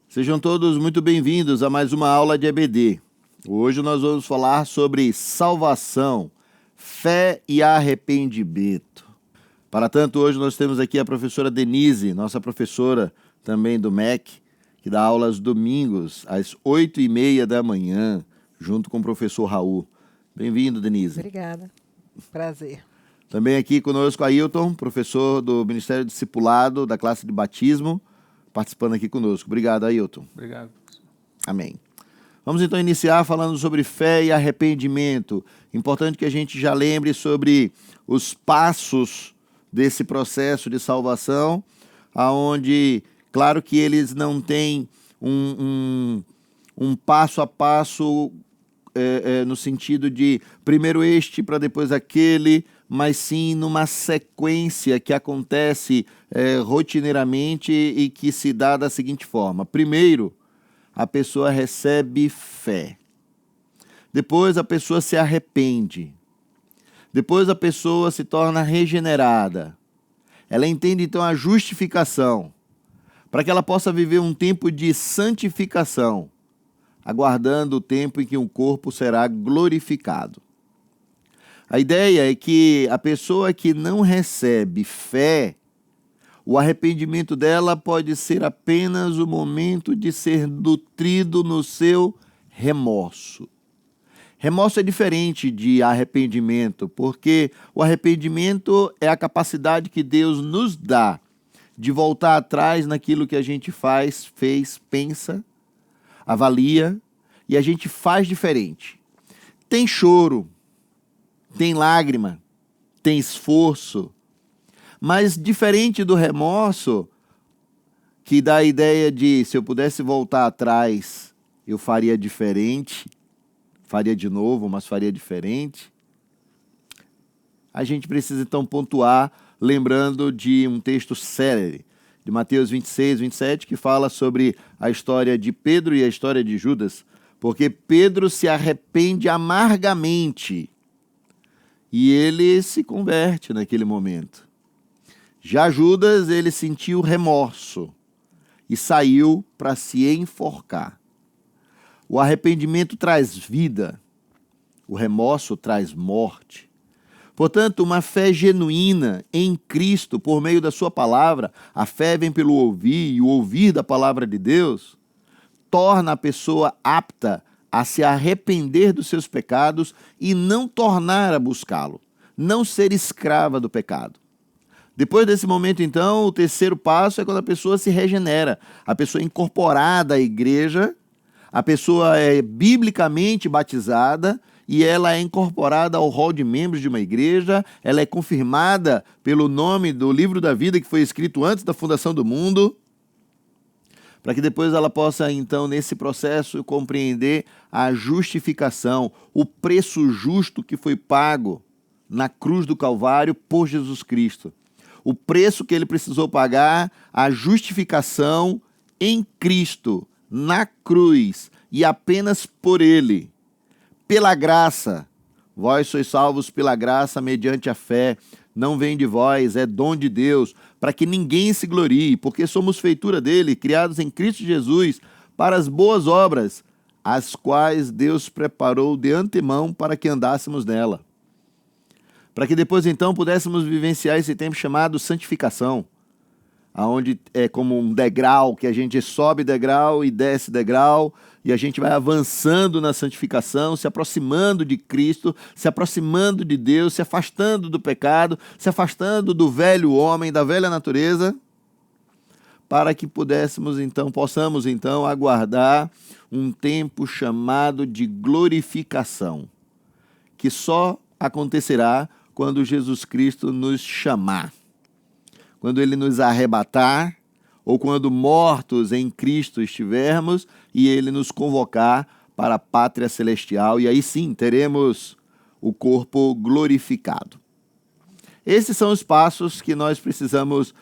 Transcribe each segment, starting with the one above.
Sejam todos muito bem-vindos a mais uma aula de EBD. Hoje nós vamos falar sobre salvação, fé e arrependimento. Para tanto, hoje nós temos aqui a professora Denise, nossa professora também do MEC, que dá aulas domingos às 8h30 da manhã, junto com o professor Raul. Bem-vindo, Denise. Obrigada. Prazer. Também aqui conosco Ailton, professor do Ministério Discipulado da classe de batismo, participando aqui conosco. Obrigado, Ailton. Obrigado. Amém. Vamos então iniciar falando sobre fé e arrependimento. Importante que a gente já lembre sobre os passos desse processo de salvação, aonde, claro que eles não têm um passo a passo no sentido de primeiro este para depois aquele, mas sim numa sequência que acontece rotineiramente e que se dá da seguinte forma. Primeiro, a pessoa recebe fé. Depois a pessoa se arrepende. Depois a pessoa se torna regenerada. Ela entende então a justificação, para que ela possa viver um tempo de santificação, aguardando o tempo em que o corpo será glorificado. A ideia é que a pessoa que não recebe fé, o arrependimento dela pode ser apenas o momento de ser nutrido no seu remorso. Remorso é diferente de arrependimento, porque o arrependimento é a capacidade que Deus nos dá de voltar atrás naquilo que a gente faz, fez, pensa, avalia, e a gente faz diferente. Tem choro, tem lágrima, tem esforço, mas diferente do remorso, que dá a ideia de se eu pudesse voltar atrás, eu faria diferente, faria de novo, mas faria diferente. A gente precisa então pontuar, lembrando de um texto célebre, de Mateus 26, 27, que fala sobre a história de Pedro e a história de Judas, porque Pedro se arrepende amargamente e ele se converte naquele momento. Já Judas, ele sentiu remorso e saiu para se enforcar. O arrependimento traz vida, o remorso traz morte. Portanto, uma fé genuína em Cristo, por meio da sua palavra, a fé vem pelo ouvir, e o ouvir da palavra de Deus, torna a pessoa apta a se arrepender dos seus pecados e não tornar a buscá-lo, não ser escrava do pecado. Depois desse momento, então, o terceiro passo é quando a pessoa se regenera, a pessoa é incorporada à igreja, a pessoa é biblicamente batizada e ela é incorporada ao rol de membros de uma igreja, ela é confirmada pelo nome do livro da vida que foi escrito antes da fundação do mundo, para que depois ela possa, então, nesse processo, compreender a justificação, o preço justo que foi pago na cruz do Calvário por Jesus Cristo. O preço que ele precisou pagar, a justificação em Cristo, na cruz, e apenas por ele. Pela graça, vós sois salvos pela graça mediante a fé, não vem de vós, é dom de Deus, para que ninguém se glorie, porque somos feitura dele, criados em Cristo Jesus, para as boas obras, as quais Deus preparou de antemão para que andássemos nela. Para que depois, então, pudéssemos vivenciar esse tempo chamado santificação, onde é como um degrau, que a gente sobe degrau e desce degrau, e a gente vai avançando na santificação, se aproximando de Cristo, se aproximando de Deus, se afastando do pecado, se afastando do velho homem, da velha natureza, para que possamos então aguardar um tempo chamado de glorificação, que só acontecerá quando Jesus Cristo nos chamar. Quando ele nos arrebatar, ou quando mortos em Cristo estivermos, e ele nos convocar para a pátria celestial, e aí sim teremos o corpo glorificado. Esses são os passos que nós precisamos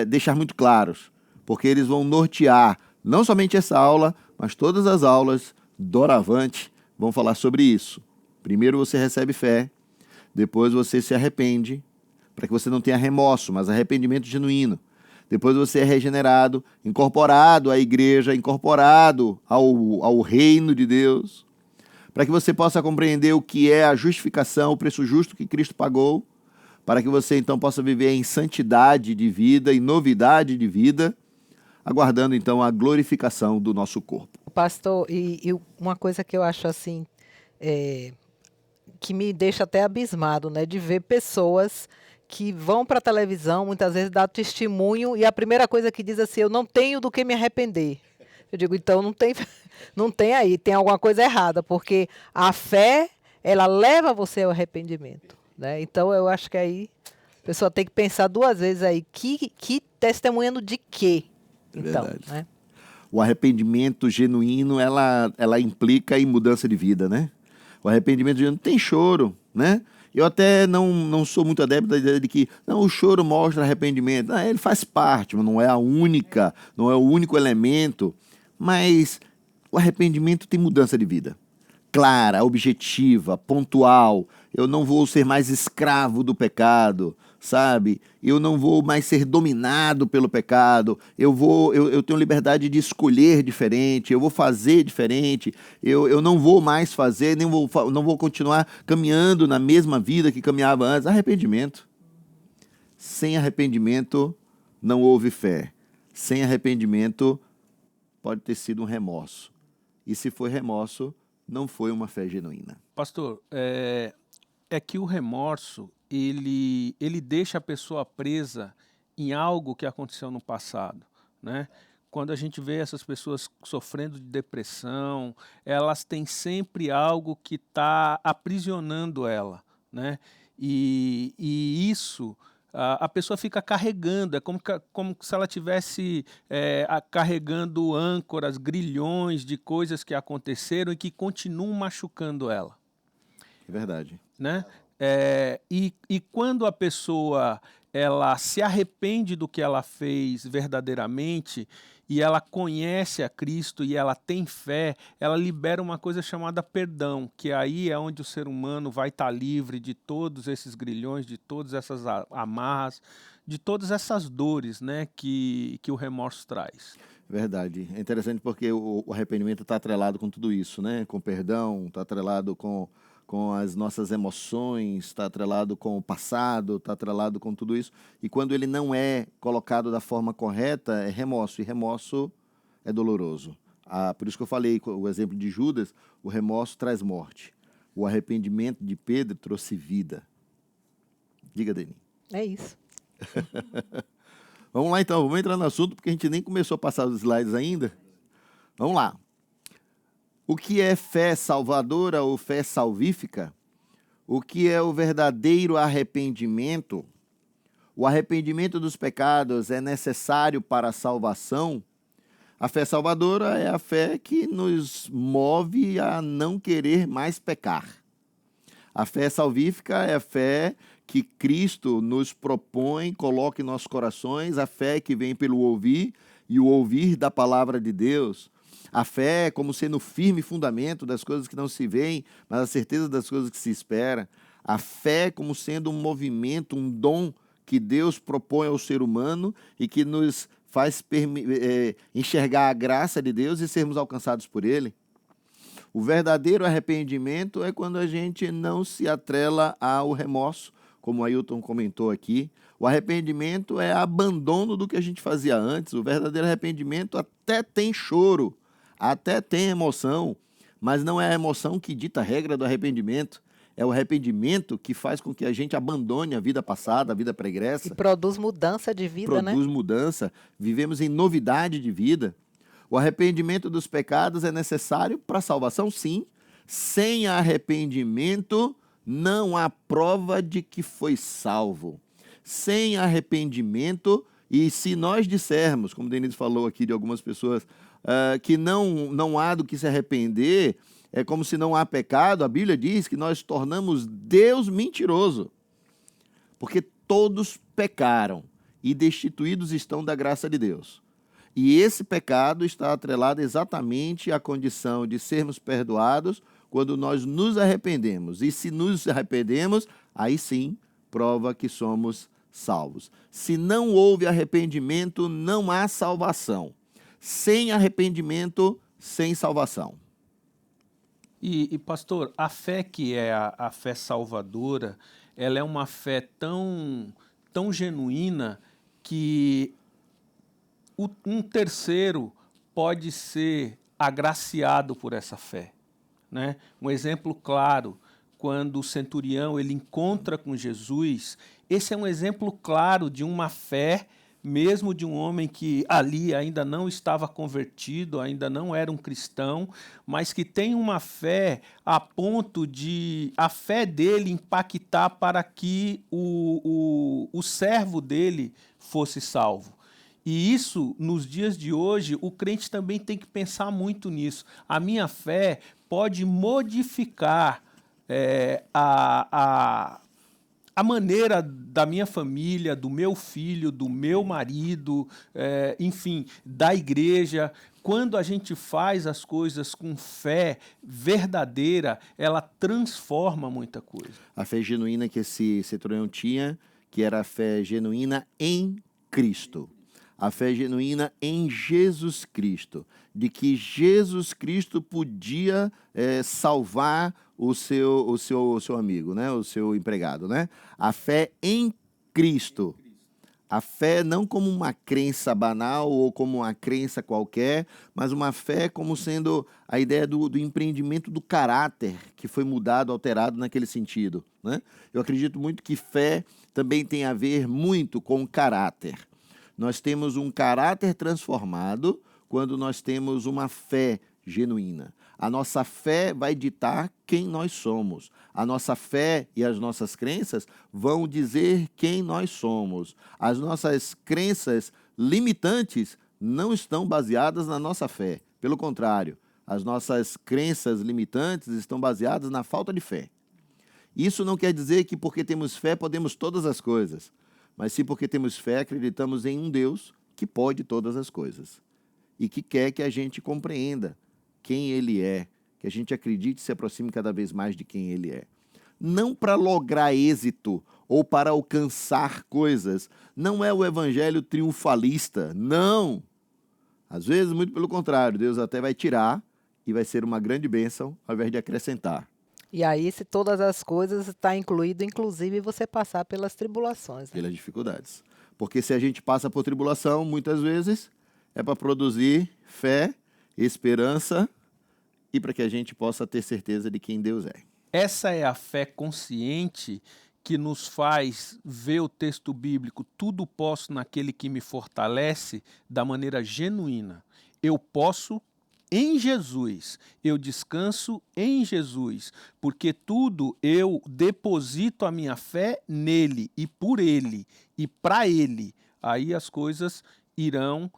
deixar muito claros, porque eles vão nortear não somente essa aula, mas todas as aulas doravante vão falar sobre isso. Primeiro você recebe fé, depois você se arrepende, para que você não tenha remorso, mas arrependimento genuíno. depois você é regenerado, incorporado à igreja, incorporado ao reino de Deus, para que você possa compreender o que é a justificação, o preço justo que Cristo pagou, para que você então possa viver em santidade de vida, em novidade de vida, aguardando então a glorificação do nosso corpo. Pastor, e uma coisa que eu acho assim, que me deixa até abismado, né, de ver pessoas que vão para a televisão, muitas vezes dá testemunho, e a primeira coisa que diz assim, eu não tenho do que me arrepender. Eu digo, então não tem, não tem aí, tem alguma coisa errada, porque a fé, ela leva você ao arrependimento, né? Então eu acho que aí a pessoa tem que pensar duas vezes aí, que testemunhando de quê? Então, Verdade. né? O arrependimento genuíno, ela implica em mudança de vida, né? O arrependimento genuíno tem choro, né? Eu até não sou muito adepto da ideia de que não, o choro mostra arrependimento. Não, ele faz parte, mas não é não é o único elemento. Mas o arrependimento tem mudança de vida. Clara, objetiva, pontual. Eu não vou ser mais escravo do pecado, sabe? Eu não vou mais ser dominado pelo pecado. Eu tenho liberdade de escolher diferente. Eu vou fazer diferente. Eu não vou mais fazer, não vou continuar caminhando na mesma vida que caminhava antes. Arrependimento. Sem arrependimento não houve fé. Sem arrependimento pode ter sido um remorso. E se foi remorso, não foi uma fé genuína. Pastor, é que o remorso, ele deixa a pessoa presa em algo que aconteceu no passado, né? Quando a gente vê essas pessoas sofrendo de depressão, elas têm sempre algo que está aprisionando ela, né? E isso a pessoa fica carregando, é como se ela tivesse carregando âncoras, grilhões de coisas que aconteceram e que continuam machucando ela. É verdade. Né? E quando a pessoa ela se arrepende do que ela fez verdadeiramente e ela conhece a Cristo e ela tem fé, ela libera uma coisa chamada perdão, que aí é onde o ser humano vai estar livre de todos esses grilhões, de todas essas amarras, de todas essas dores, né, que o remorso traz. Verdade. É interessante porque o arrependimento está atrelado com tudo isso, né? Com perdão, está atrelado com as nossas emoções, está atrelado com o passado, está atrelado com tudo isso. E quando ele não é colocado da forma correta, é remorso. E remorso é doloroso. Por isso que eu falei o exemplo de Judas, o remorso traz morte. O arrependimento de Pedro trouxe vida. Diga, Deni. É isso. Vamos lá então, vamos entrar no assunto, porque a gente nem começou a passar os slides ainda. Vamos lá. O que é fé salvadora ou fé salvífica? O que é o verdadeiro arrependimento? O arrependimento dos pecados é necessário para a salvação? A fé salvadora é a fé que nos move a não querer mais pecar. A fé salvífica é a fé que Cristo nos propõe, coloca em nossos corações, a fé que vem pelo ouvir e o ouvir da palavra de Deus. A fé como sendo o firme fundamento das coisas que não se veem, mas a certeza das coisas que se espera. A fé como sendo um movimento, um dom que Deus propõe ao ser humano e que nos faz enxergar a graça de Deus e sermos alcançados por Ele. O verdadeiro arrependimento é quando a gente não se atrela ao remorso, como o Ailton comentou aqui. O arrependimento é abandono do que a gente fazia antes. O verdadeiro arrependimento até tem choro, até tem emoção, mas não é a emoção que dita a regra do arrependimento. É o arrependimento que faz com que a gente abandone a vida passada, a vida pregressa. E produz mudança de vida, né? Produz mudança. Vivemos em novidade de vida. O arrependimento dos pecados é necessário para a salvação, sim. Sem arrependimento, não há prova de que foi salvo. Sem arrependimento, e se nós dissermos, como o Denise falou aqui de algumas pessoas, que não há do que se arrepender, é como se não há pecado, a Bíblia diz que nós tornamos Deus mentiroso. Porque todos pecaram e destituídos estão da graça de Deus. E esse pecado está atrelado exatamente à condição de sermos perdoados quando nós nos arrependemos. E se nos arrependemos, aí sim prova que somos salvos. Se não houve arrependimento, não há salvação. Sem arrependimento, sem salvação. E pastor, a fé que é a fé salvadora, ela é uma fé tão genuína que um terceiro pode ser agraciado por essa fé, né? Um exemplo claro, quando o centurião ele encontra com Jesus, esse é um exemplo claro de uma fé, mesmo de um homem que ali ainda não estava convertido, ainda não era um cristão, mas que tem uma fé a ponto de a fé dele impactar para que o servo dele fosse salvo. E isso, nos dias de hoje, o crente também tem que pensar muito nisso. A minha fé pode modificar a maneira da minha família, do meu filho, do meu marido, enfim, da igreja. Quando a gente faz as coisas com fé verdadeira, ela transforma muita coisa. A fé genuína que esse centurião tinha, que era a fé genuína em Cristo. A fé genuína em Jesus Cristo, de que Jesus Cristo podia salvar o seu amigo, né? O seu empregado, né? A fé em Cristo. A fé não como uma crença banal ou como uma crença qualquer, mas uma fé como sendo a ideia do empreendimento do caráter que foi mudado, alterado naquele sentido, né? Eu acredito muito que fé também tem a ver muito com caráter. Nós temos um caráter transformado quando nós temos uma fé genuína. A nossa fé vai ditar quem nós somos. A nossa fé e as nossas crenças vão dizer quem nós somos. As nossas crenças limitantes não estão baseadas na nossa fé. Pelo contrário, as nossas crenças limitantes estão baseadas na falta de fé. Isso não quer dizer que porque temos fé podemos todas as coisas, mas sim porque temos fé, acreditamos em um Deus que pode todas as coisas e que quer que a gente compreenda quem Ele é, que a gente acredite e se aproxime cada vez mais de quem Ele é. Não para lograr êxito ou para alcançar coisas. Não é o evangelho triunfalista, não. Às vezes, muito pelo contrário, Deus até vai tirar e vai ser uma grande bênção ao invés de acrescentar. E aí, se todas as coisas, está incluído, inclusive, você passar pelas tribulações, né? Pelas dificuldades. Porque se a gente passa por tribulação, muitas vezes, é para produzir fé, esperança e para que a gente possa ter certeza de quem Deus é. Essa é a fé consciente que nos faz ver o texto bíblico, tudo posso naquele que me fortalece, da maneira genuína. Eu posso em Jesus, eu descanso em Jesus, porque tudo eu deposito a minha fé nele e por ele e para ele. Aí as coisas irão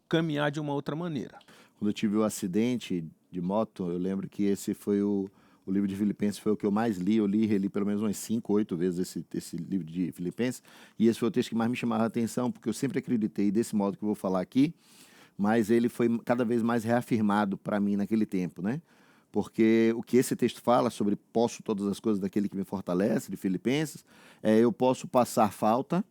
caminhar de uma outra maneira. Quando eu tive o acidente de moto, eu lembro que esse foi o livro de Filipenses, foi o que eu mais li. Eu li e reli pelo menos umas 5, 8 vezes esse livro de Filipenses, e esse foi o texto que mais me chamava a atenção, porque eu sempre acreditei desse modo que eu vou falar aqui, mas ele foi cada vez mais reafirmado para mim naquele tempo, né? Porque o que esse texto fala sobre posso todas as coisas daquele que me fortalece, de Filipenses, eu posso passar falta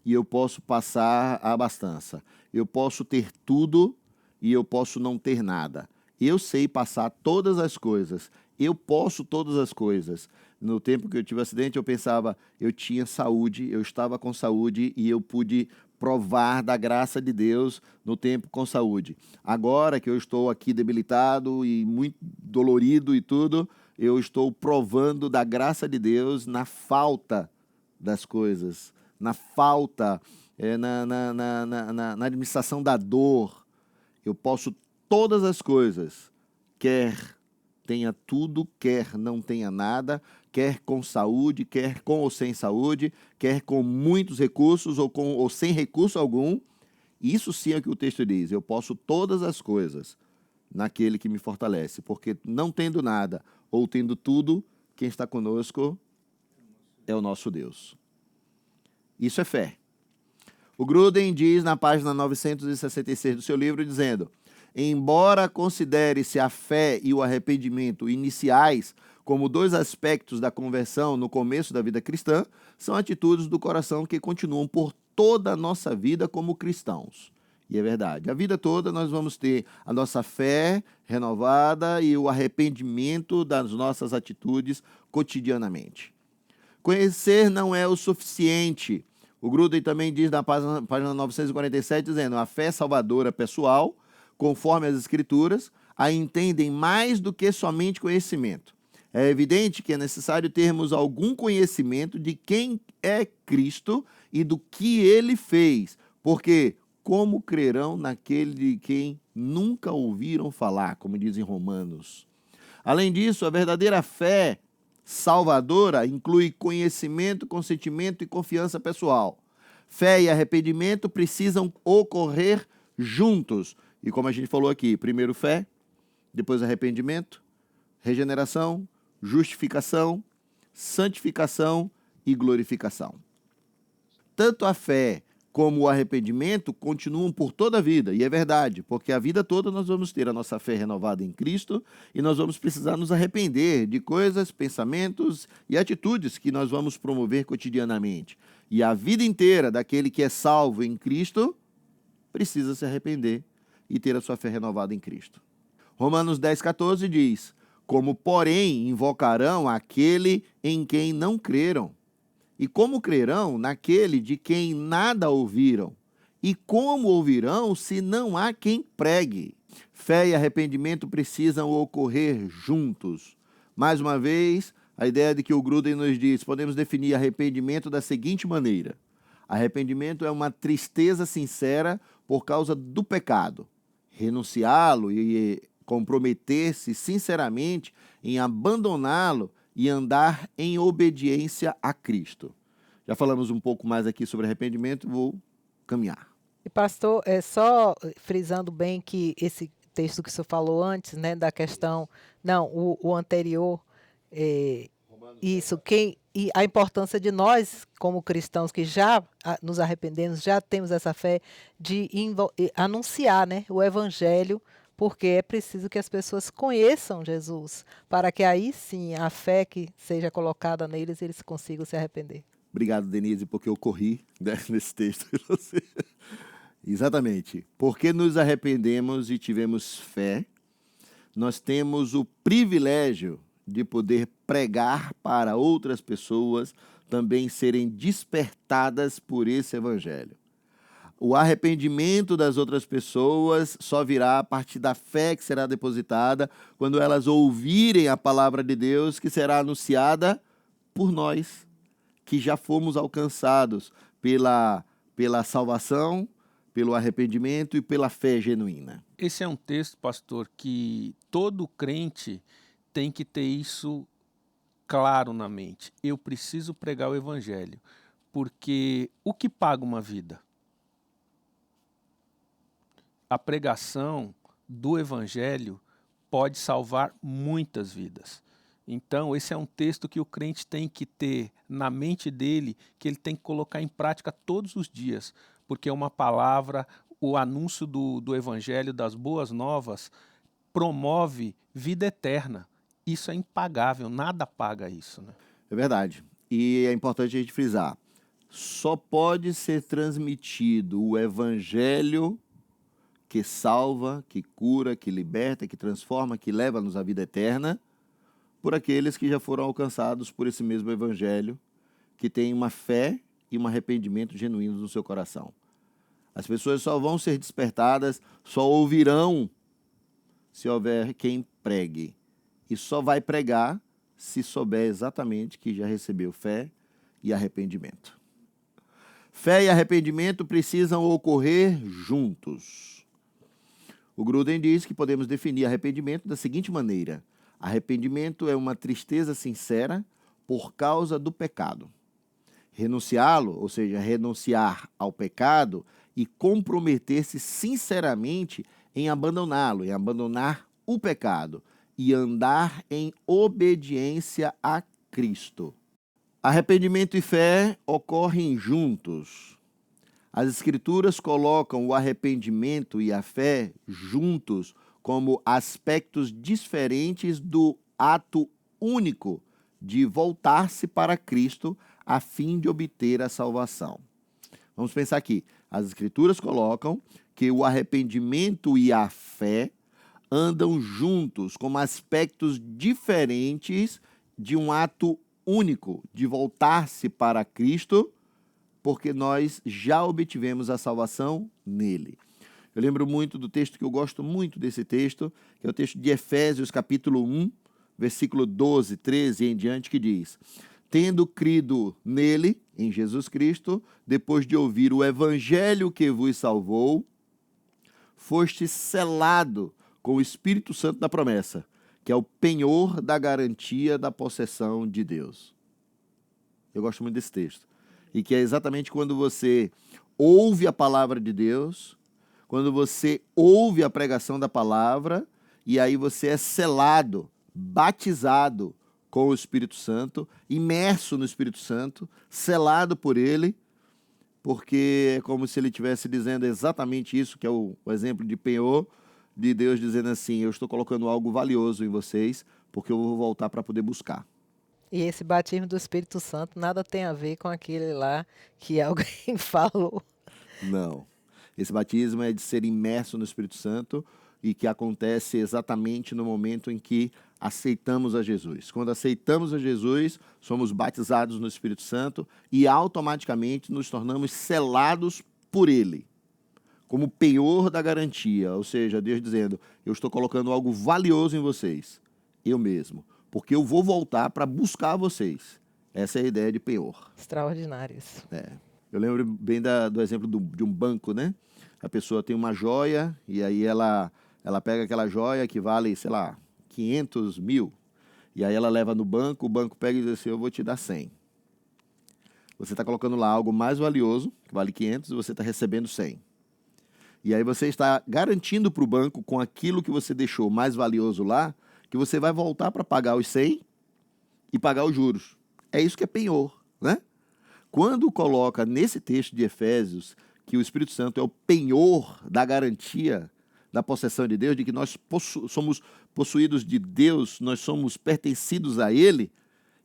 e eu posso passar a abastança. Eu posso ter tudo e eu posso não ter nada. Eu sei passar todas as coisas. Eu posso todas as coisas. No tempo que eu tive o acidente, eu pensava, eu tinha saúde, eu estava com saúde e eu pude provar da graça de Deus no tempo com saúde. Agora que eu estou aqui debilitado e muito dolorido e tudo, eu estou provando da graça de Deus na falta das coisas, na falta, na administração da dor. Eu posso todas as coisas, quer tenha tudo, quer não tenha nada, quer com saúde, quer com ou sem saúde, quer com muitos recursos ou com ou sem recurso algum. Isso sim é o que o texto diz. Eu posso todas as coisas naquele que me fortalece, porque não tendo nada ou tendo tudo, quem está conosco é o nosso Deus. Isso é fé. O Gruden diz na página 966 do seu livro, dizendo: embora considere-se a fé e o arrependimento iniciais como dois aspectos da conversão no começo da vida cristã, são atitudes do coração que continuam por toda a nossa vida como cristãos. E é verdade, a vida toda nós vamos ter a nossa fé renovada e o arrependimento das nossas atitudes cotidianamente. Conhecer não é o suficiente. O Gruden também diz na página 947, dizendo: a fé salvadora pessoal, conforme as Escrituras, a entendem mais do que somente conhecimento. É evidente que é necessário termos algum conhecimento de quem é Cristo e do que ele fez, porque como crerão naquele de quem nunca ouviram falar, como diz em Romanos. Além disso, a verdadeira fé salvadora inclui conhecimento, consentimento e confiança pessoal. Fé e arrependimento precisam ocorrer juntos. E como a gente falou aqui, primeiro fé, depois arrependimento, regeneração, justificação, santificação e glorificação. Tanto a fé como o arrependimento continuam por toda a vida, e é verdade, porque a vida toda nós vamos ter a nossa fé renovada em Cristo e nós vamos precisar nos arrepender de coisas, pensamentos e atitudes que nós vamos promover cotidianamente. E a vida inteira daquele que é salvo em Cristo precisa se arrepender e ter a sua fé renovada em Cristo. Romanos 10,14 diz: como, porém, invocarão aquele em quem não creram? E como crerão naquele de quem nada ouviram? E como ouvirão se não há quem pregue? Fé e arrependimento precisam ocorrer juntos. Mais uma vez, a ideia de que o Gruden nos diz, podemos definir arrependimento da seguinte maneira: arrependimento é uma tristeza sincera por causa do pecado. Renunciá-lo e comprometer-se sinceramente em abandoná-lo e andar em obediência a Cristo. Já falamos um pouco mais aqui sobre arrependimento, vou caminhar. E pastor, só frisando bem que esse texto que o senhor falou antes, né, da questão, não, o anterior, e a importância de nós, como cristãos que já nos arrependemos, já temos essa fé de anunciar, né, o evangelho, porque é preciso que as pessoas conheçam Jesus, para que aí sim a fé que seja colocada neles, eles consigam se arrepender. Obrigado, Denise, porque eu corri nesse texto. Exatamente. Porque nos arrependemos e tivemos fé, nós temos o privilégio de poder pregar para outras pessoas também serem despertadas por esse evangelho. O arrependimento das outras pessoas só virá a partir da fé que será depositada quando elas ouvirem a palavra de Deus que será anunciada por nós, que já fomos alcançados pela salvação, pelo arrependimento e pela fé genuína. Esse é um texto, pastor, que todo crente tem que ter isso claro na mente. Eu preciso pregar o evangelho, porque o que paga uma vida? A pregação do evangelho pode salvar muitas vidas. Então, esse é um texto que o crente tem que ter na mente dele, que ele tem que colocar em prática todos os dias, porque é uma palavra, o anúncio do evangelho, das boas novas, promove vida eterna. Isso é impagável, nada paga isso, né? É verdade. E é importante a gente frisar, só pode ser transmitido o evangelho que salva, que cura, que liberta, que transforma, que leva-nos à vida eterna, por aqueles que já foram alcançados por esse mesmo evangelho, que tem uma fé e um arrependimento genuíno no seu coração. As pessoas só vão ser despertadas, só ouvirão se houver quem pregue. E só vai pregar se souber exatamente que já recebeu fé e arrependimento. Fé e arrependimento precisam ocorrer juntos. O Gruden diz que podemos definir arrependimento da seguinte maneira: arrependimento é uma tristeza sincera por causa do pecado. Renunciá-lo, ou seja, renunciar ao pecado e comprometer-se sinceramente em abandoná-lo, em abandonar o pecado e andar em obediência a Cristo. Arrependimento e fé ocorrem juntos. As Escrituras colocam o arrependimento e a fé juntos como aspectos diferentes do ato único de voltar-se para Cristo a fim de obter a salvação. Vamos pensar aqui. As Escrituras colocam que o arrependimento e a fé andam juntos como aspectos diferentes de um ato único de voltar-se para Cristo, porque nós já obtivemos a salvação nele. Eu lembro muito do texto que eu gosto muito desse texto, que é o texto de Efésios, capítulo 1, versículo 12, 13 em diante, que diz: tendo crido nele, em Jesus Cristo, depois de ouvir o evangelho que vos salvou, foste selado com o Espírito Santo da promessa, que é o penhor da garantia da possessão de Deus. Eu gosto muito desse texto. E que é exatamente quando você ouve a palavra de Deus, quando você ouve a pregação da palavra, e aí você é selado, batizado com o Espírito Santo, imerso no Espírito Santo, selado por ele, porque é como se ele estivesse dizendo exatamente isso, que é o exemplo de penhor, de Deus dizendo assim: eu estou colocando algo valioso em vocês, porque eu vou voltar para poder buscar. E esse batismo do Espírito Santo nada tem a ver com aquele lá que alguém falou. Não. Esse batismo é de ser imerso no Espírito Santo e que acontece exatamente no momento em que aceitamos a Jesus. Quando aceitamos a Jesus, somos batizados no Espírito Santo e automaticamente nos tornamos selados por ele, como penhor da garantia, ou seja, Deus dizendo: eu estou colocando algo valioso em vocês, eu mesmo, porque eu vou voltar para buscar vocês. Essa é a ideia de penhor. Extraordinário isso. Eu lembro bem do exemplo de um banco, né? A pessoa tem uma joia e aí ela pega aquela joia que vale, sei lá, 500 mil, e aí ela leva no banco, o banco pega e diz assim: eu vou te dar 100. Você está colocando lá algo mais valioso, que vale 500, e você está recebendo 100. E aí você está garantindo para o banco, com aquilo que você deixou mais valioso lá, que você vai voltar para pagar os 100 e pagar os juros. É isso que é penhor, né? Quando coloca nesse texto de Efésios que o Espírito Santo é o penhor da garantia da possessão de Deus, de que nós somos possuídos de Deus, nós somos pertencidos a Ele,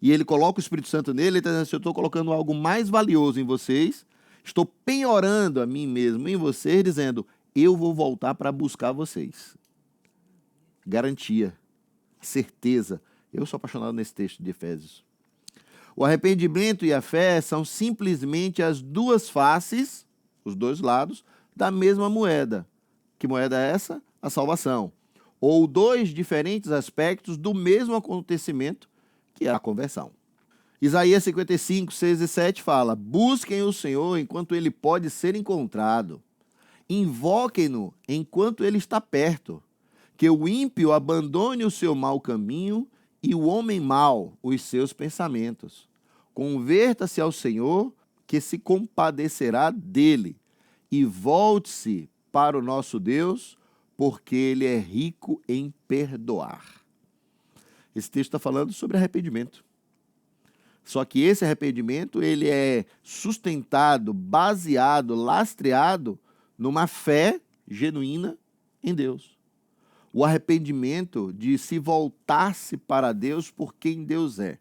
e Ele coloca o Espírito Santo nele, Ele está dizendo assim: eu estou colocando algo mais valioso em vocês, estou penhorando a mim mesmo em vocês, dizendo: eu vou voltar para buscar vocês. Garantia, certeza. Eu sou apaixonado nesse texto de Efésios. O arrependimento e a fé são simplesmente as duas faces, os dois lados, da mesma moeda. Que moeda é essa? A salvação. Ou dois diferentes aspectos do mesmo acontecimento, que é a conversão. Isaías 55, 6 e 7 fala: busquem o Senhor enquanto ele pode ser encontrado. Invoquem-no enquanto ele está perto. Que o ímpio abandone o seu mau caminho e o homem mau os seus pensamentos. Converta-se ao Senhor, que se compadecerá dele, e volte-se para o nosso Deus, porque ele é rico em perdoar. Esse texto está falando sobre arrependimento. Só que esse arrependimento ele é sustentado, baseado, lastreado numa fé genuína em Deus. O arrependimento de se voltar-se para Deus por quem Deus é.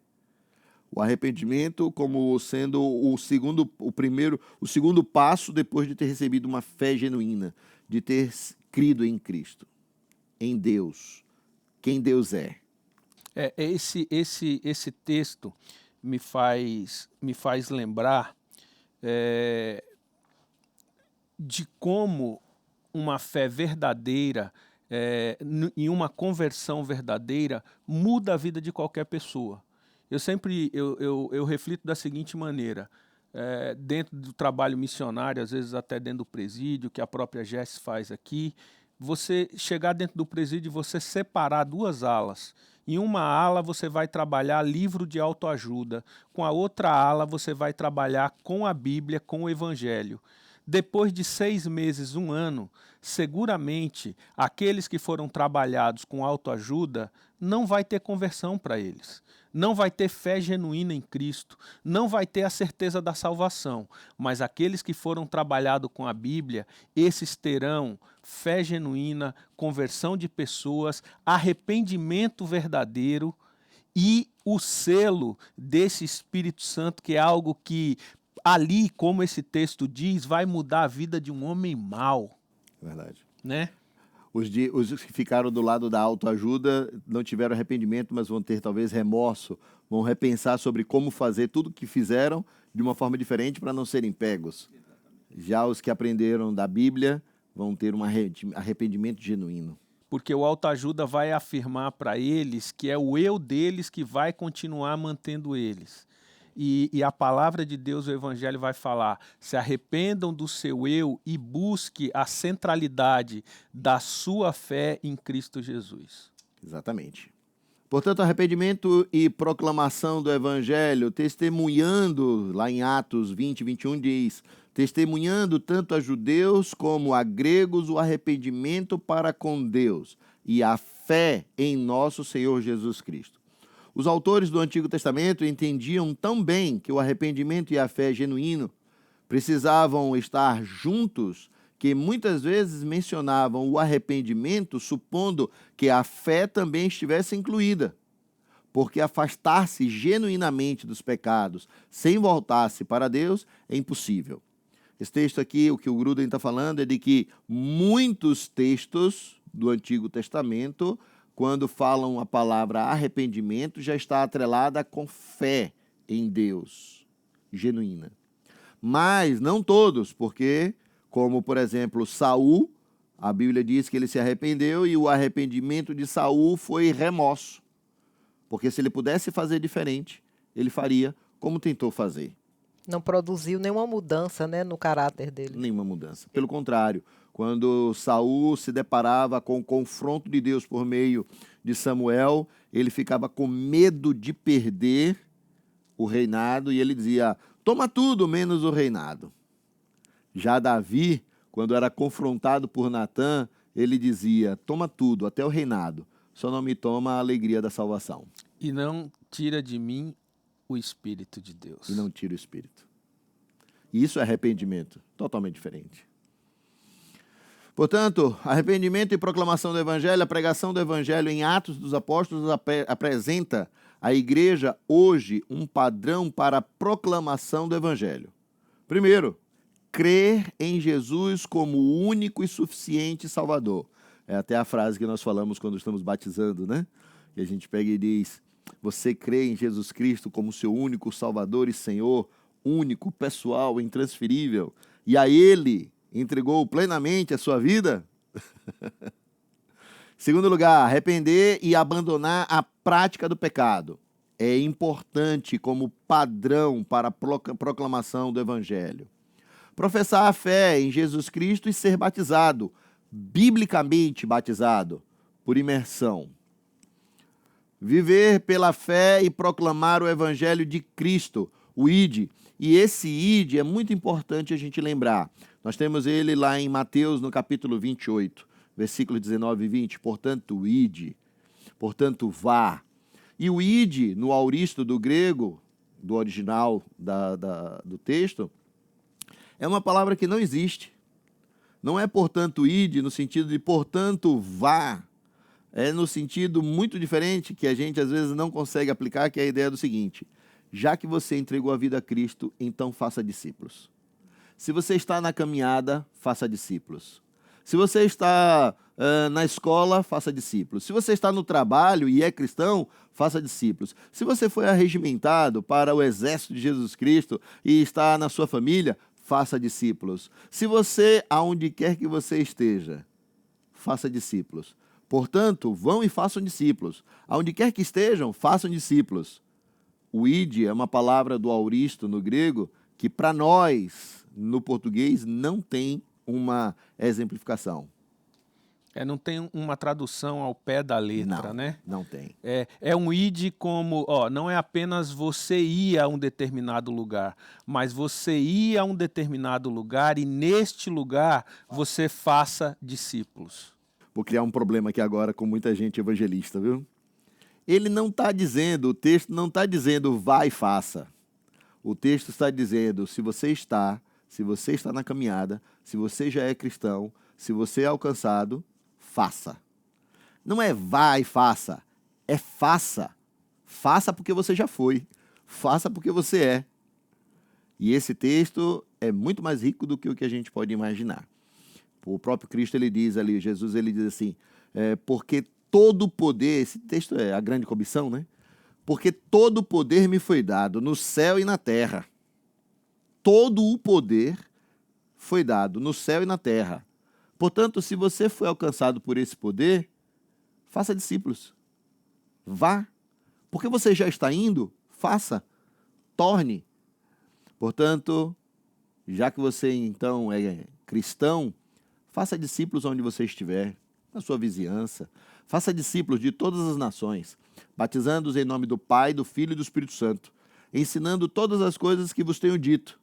O arrependimento como sendo o segundo passo depois de ter recebido uma fé genuína, de ter crido em Cristo, em Deus, quem Deus é. Esse texto me faz lembrar de como uma fé verdadeira e uma conversão verdadeira muda a vida de qualquer pessoa. Eu reflito da seguinte maneira: dentro do trabalho missionário, às vezes até dentro do presídio, que a própria Jess faz aqui, você chegar dentro do presídio e você separar duas alas. Em uma ala você vai trabalhar livro de autoajuda, com a outra ala você vai trabalhar com a Bíblia, com o Evangelho. Depois de 6 meses, 1 ano, seguramente aqueles que foram trabalhados com autoajuda não vai ter conversão para eles, não vai ter fé genuína em Cristo, não vai ter a certeza da salvação, mas aqueles que foram trabalhados com a Bíblia, esses terão fé genuína, conversão de pessoas, arrependimento verdadeiro e o selo desse Espírito Santo, que é algo que ali, como esse texto diz, vai mudar a vida de um homem mau, Verdade. né? Os que ficaram do lado da autoajuda não tiveram arrependimento, mas vão ter talvez remorso, vão repensar sobre como fazer tudo o que fizeram de uma forma diferente para não serem pegos. Já os que aprenderam da Bíblia vão ter um arrependimento genuíno. Porque o autoajuda vai afirmar para eles que é o eu deles que vai continuar mantendo eles. E a palavra de Deus, o Evangelho, vai falar: se arrependam do seu eu e busque a centralidade da sua fé em Cristo Jesus. Exatamente. Portanto, arrependimento e proclamação do Evangelho, testemunhando, lá em Atos 20, 21 diz, testemunhando tanto a judeus como a gregos o arrependimento para com Deus e a fé em nosso Senhor Jesus Cristo. Os autores do Antigo Testamento entendiam tão bem que o arrependimento e a fé genuíno precisavam estar juntos, que muitas vezes mencionavam o arrependimento supondo que a fé também estivesse incluída, porque afastar-se genuinamente dos pecados sem voltar-se para Deus é impossível. Esse texto aqui, o que o Gruden está falando é de que muitos textos do Antigo Testamento, quando falam a palavra arrependimento, já está atrelada com fé em Deus, genuína. Mas não todos, porque, como por exemplo Saul, a Bíblia diz que ele se arrependeu e o arrependimento de Saul foi remorso. Porque se ele pudesse fazer diferente, ele faria como tentou fazer. Não produziu nenhuma mudança, né, no caráter dele. Nenhuma mudança. Pelo contrário, quando Saul se deparava com o confronto de Deus por meio de Samuel, ele ficava com medo de perder o reinado e ele dizia: toma tudo menos o reinado. Já Davi, quando era confrontado por Natã, ele dizia: toma tudo, até o reinado, só não me toma a alegria da salvação. E não tira de mim o Espírito de Deus. E não tira o Espírito. E isso é arrependimento, totalmente diferente. Portanto, arrependimento e proclamação do Evangelho, a pregação do Evangelho em Atos dos Apóstolos apresenta à igreja hoje um padrão para a proclamação do Evangelho. Primeiro, crer em Jesus como o único e suficiente Salvador. É até a frase que nós falamos quando estamos batizando, né? E a gente pega e diz: você crê em Jesus Cristo como seu único Salvador e Senhor, único, pessoal, intransferível, e a Ele entregou plenamente a sua vida? Segundo lugar, arrepender e abandonar a prática do pecado. É importante como padrão para a proclamação do Evangelho. Professar a fé em Jesus Cristo e ser batizado, biblicamente batizado, por imersão. Viver pela fé e proclamar o Evangelho de Cristo, o ID. E esse ID é muito importante a gente lembrar. Nós temos ele lá em Mateus, no capítulo 28, versículo 19 e 20. Portanto, ID, portanto, vá. E o ID, no auristo do grego, do original do texto, é uma palavra que não existe. Não é portanto ide no sentido de portanto vá. É no sentido muito diferente que a gente às vezes não consegue aplicar, que é a ideia do seguinte: já que você entregou a vida a Cristo, então faça discípulos. Se você está na caminhada, faça discípulos. Se você está na escola, faça discípulos. Se você está no trabalho e é cristão, faça discípulos. Se você foi arregimentado para o exército de Jesus Cristo e está na sua família, faça discípulos. Se você, aonde quer que você esteja, faça discípulos. Portanto, vão e façam discípulos. Aonde quer que estejam, façam discípulos. O id é uma palavra do auristo no grego que para nós, no português, não tem uma exemplificação. Não tem uma tradução ao pé da letra, né? Não tem. É um id como, não é apenas você ir a um determinado lugar, mas você ir a um determinado lugar e neste lugar você faça discípulos. Vou criar um problema aqui agora com muita gente evangelista, viu? Ele não está dizendo, o texto não está dizendo vá e faça. O texto está dizendo, se você está na caminhada, se você já é cristão, se você é alcançado, faça. Não é vá e faça, é faça. Faça porque você já foi. Faça porque você é. E esse texto é muito mais rico do que o que a gente pode imaginar. O próprio Cristo, ele diz ali, Jesus, ele diz assim, porque todo o poder, esse texto é a grande comissão, né? Porque todo o poder me foi dado no céu e na terra. Todo o poder foi dado no céu e na terra. Portanto, se você foi alcançado por esse poder, faça discípulos. Vá. Porque você já está indo, faça. Torne. Portanto, já que você então é cristão, faça discípulos onde você estiver, na sua vizinhança. Faça discípulos de todas as nações, batizando-os em nome do Pai, do Filho e do Espírito Santo, ensinando todas as coisas que vos tenho dito.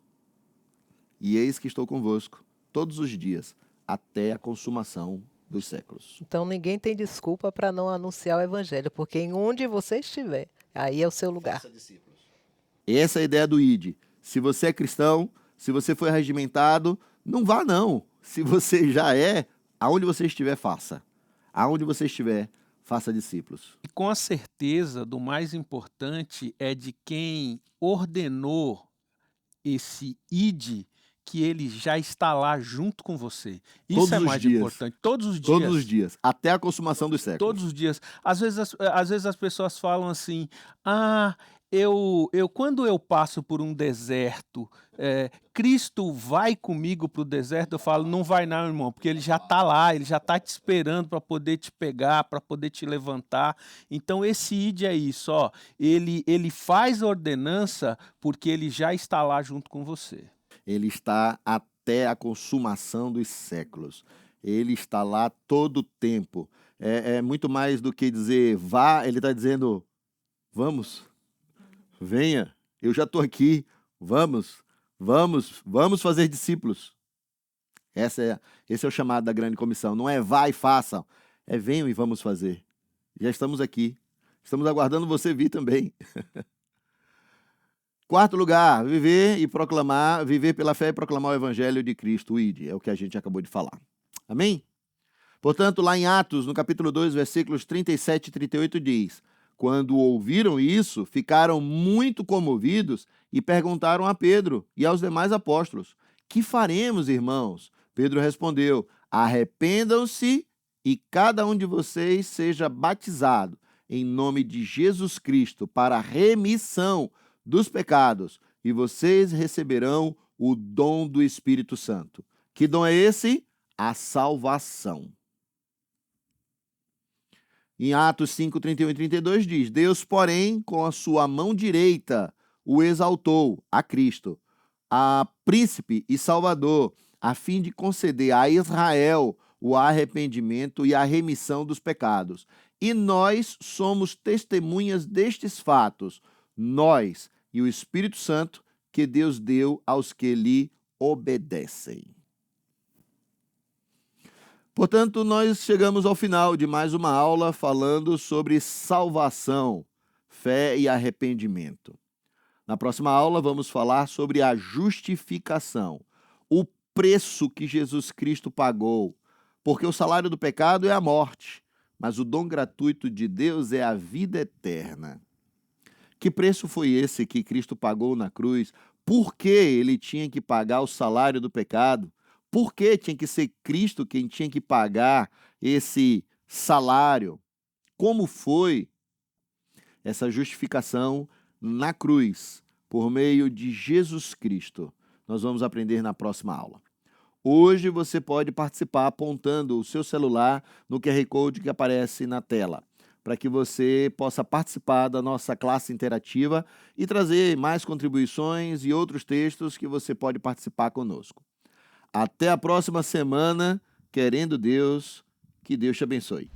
E eis que estou convosco todos os dias, até a consumação dos séculos. Então ninguém tem desculpa para não anunciar o evangelho, porque em onde você estiver, aí é o seu lugar. Essa é a ideia do ID. Se você é cristão, se você foi regimentado, não vá não. Se você já é, aonde você estiver, faça. Aonde você estiver, faça discípulos. E com a certeza do mais importante é de quem ordenou esse ide, que ele já está lá junto com você. Isso Todos é os mais dias. importante. Todos os dias. Todos os dias, até a consumação dos séculos. Todos os dias. Às vezes as pessoas falam assim, quando eu passo por um deserto, Cristo vai comigo para o deserto? Eu falo, não vai não, irmão, porque ele já está lá, ele já está te esperando para poder te pegar, para poder te levantar. Então esse ide é isso, ó, ele faz a ordenança porque ele já está lá junto com você. Ele está até a consumação dos séculos. Ele está lá todo o tempo. É muito mais do que dizer vá, ele está dizendo vamos, venha, eu já estou aqui, vamos fazer discípulos. Esse é o chamado da grande comissão. Não é vá e façam, é venham e vamos fazer. Já estamos aqui, estamos aguardando você vir também. Quarto lugar, viver pela fé e proclamar o evangelho de Cristo, o ID, é o que a gente acabou de falar. Amém? Portanto, lá em Atos, no capítulo 2, versículos 37 e 38, diz: quando ouviram isso, ficaram muito comovidos e perguntaram a Pedro e aos demais apóstolos: que faremos, irmãos? Pedro respondeu: arrependam-se e cada um de vocês seja batizado em nome de Jesus Cristo para a remissão dos pecados, e vocês receberão o dom do Espírito Santo. Que dom é esse? A salvação. Em Atos 5, 31 e 32 diz: Deus, porém, com a sua mão direita, o exaltou, a Cristo, a príncipe e salvador, a fim de conceder a Israel o arrependimento e a remissão dos pecados. E nós somos testemunhas destes fatos, nós e o Espírito Santo que Deus deu aos que lhe obedecem. Portanto, nós chegamos ao final de mais uma aula falando sobre salvação, fé e arrependimento. Na próxima aula, vamos falar sobre a justificação, o preço que Jesus Cristo pagou, porque o salário do pecado é a morte, mas o dom gratuito de Deus é a vida eterna. Que preço foi esse que Cristo pagou na cruz? Por que ele tinha que pagar o salário do pecado? Por que tinha que ser Cristo quem tinha que pagar esse salário? Como foi essa justificação na cruz por meio de Jesus Cristo? Nós vamos aprender na próxima aula. Hoje você pode participar apontando o seu celular no QR Code que aparece na tela, para que você possa participar da nossa classe interativa e trazer mais contribuições e outros textos que você pode participar conosco. Até a próxima semana, querendo Deus, que Deus te abençoe.